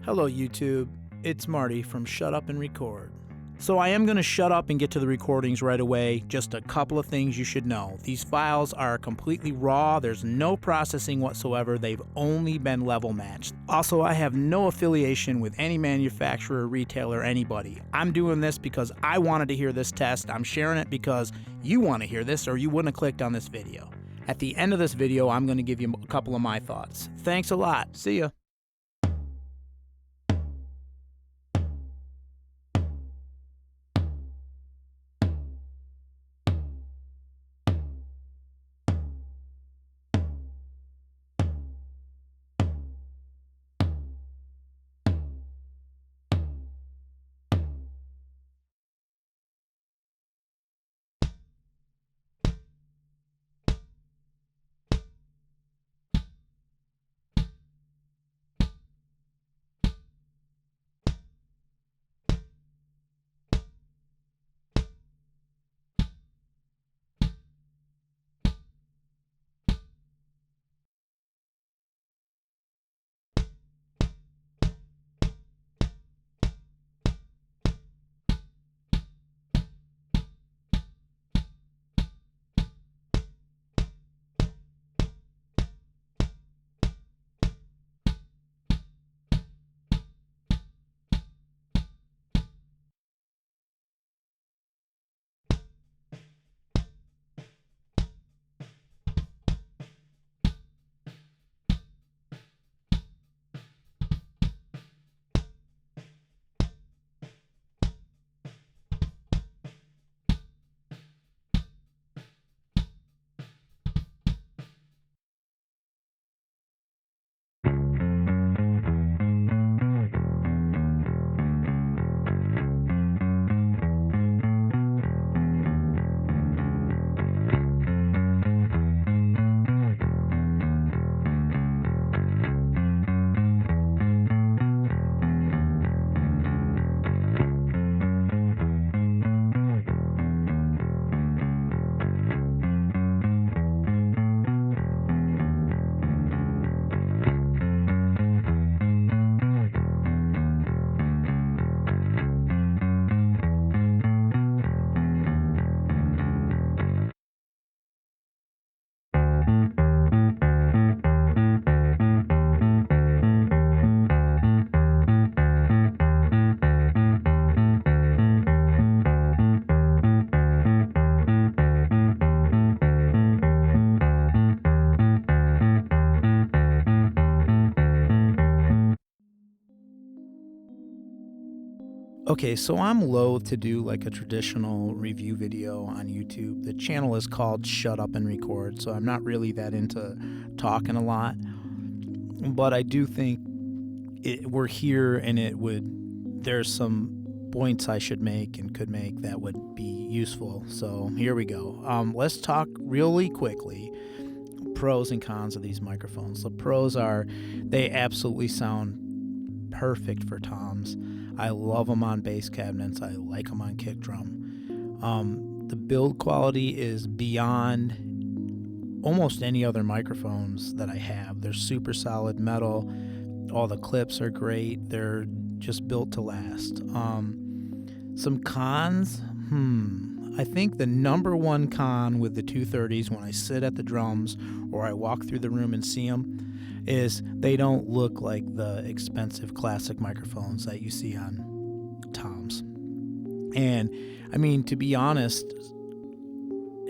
Hello YouTube, it's Marty from Shut Up and Record. So I am going to shut up and get to the recordings right away. Just a couple of things you should know. These files are completely raw, there's no processing whatsoever, they've only been level matched. Also, I have no affiliation with any manufacturer, retailer, anybody. I'm doing this because I wanted to hear this test. I'm sharing it because you want to hear this or you wouldn't have clicked on this video. At the end of this video, I'm going to give you a couple of my thoughts. Thanks a lot. See ya. Okay, so I'm loath to do like a traditional review video on YouTube. The channel is called Shut Up and Record, so I'm not really that into talking a lot. But I do think we're here and there's some points I should make and could make that would be useful. So here we go. Let's talk really quickly pros and cons of these microphones. The pros are they absolutely sound perfect for toms. I love them on bass cabinets. I like them on kick drum. The build quality is beyond almost any other microphones that I have. They're super solid metal. All the clips are great. They're just built to last. Some cons? I think the number one con with the 230s when I sit at the drums or I walk through the room and see them is they don't look like the expensive classic microphones that you see on toms. And I mean, to be honest,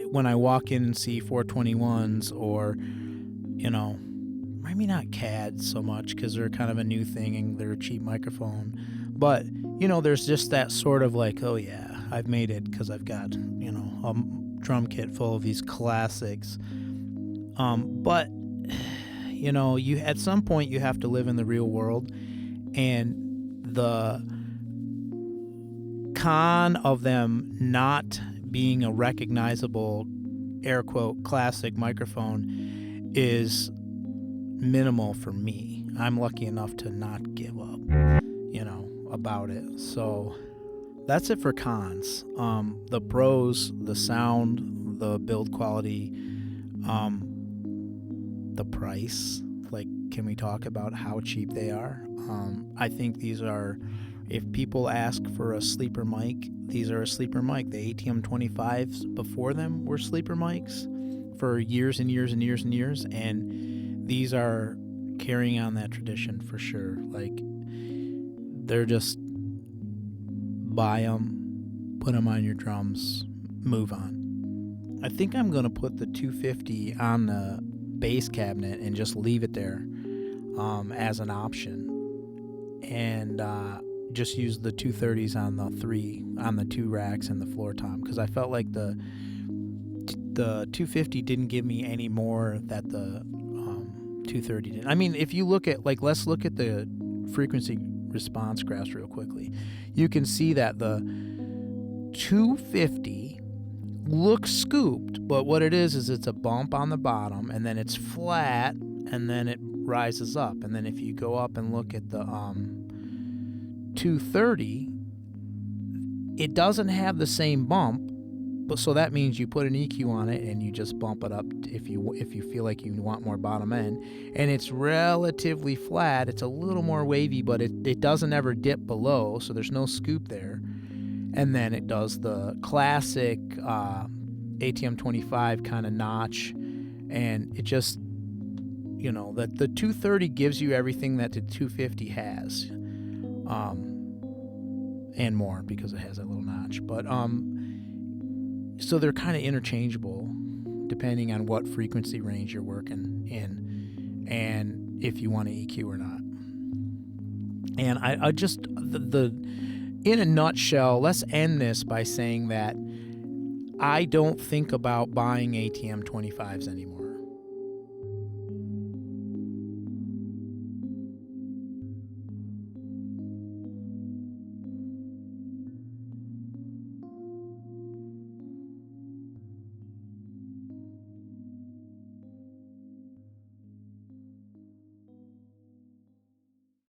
when I walk in and see 421s or, maybe not CADs so much because they're kind of a new thing and they're a cheap microphone, but there's just that sort of like, oh yeah, I've made it because I've got, a drum kit full of these classics. But you at some point you have to live in the real world, and the con of them not being a recognizable air quote classic microphone is minimal for me. I'm lucky enough to not give up, about it. So that's it for cons. The pros, the sound, the build quality, the price. Like, can we talk about how cheap they are? I think these are, if people ask for a sleeper mic, these are a sleeper mic. The ATM 25s before them were sleeper mics for years and years and years and years, and these are carrying on that tradition for sure. Like, they're just buy them, put them on your drums, move on. I think I'm going to put the 250 on the bass cabinet and just leave it there as an option, and just use the 230s on the two racks and the floor tom, because I felt like the 250 didn't give me any more that the 230 did. I mean, if you look at, like, let's look at the frequency response graphs real quickly. You can see that the 250 looks scooped, but what it is it's a bump on the bottom, and then it's flat, and then it rises up. And then if you go up and look at the 230, it doesn't have the same bump, but so that means you put an EQ on it and you just bump it up if you feel like you want more bottom end, and it's relatively flat. It's a little more wavy, but it doesn't ever dip below, so there's no scoop there. And then it does the classic ATM 25 kind of notch, and it just, that the 230 gives you everything that the 250 has, and more, because it has that little notch. But so they're kind of interchangeable depending on what frequency range you're working in, and if you want to EQ or not. And I just in a nutshell, let's end this by saying that I don't think about buying ATM 25s anymore.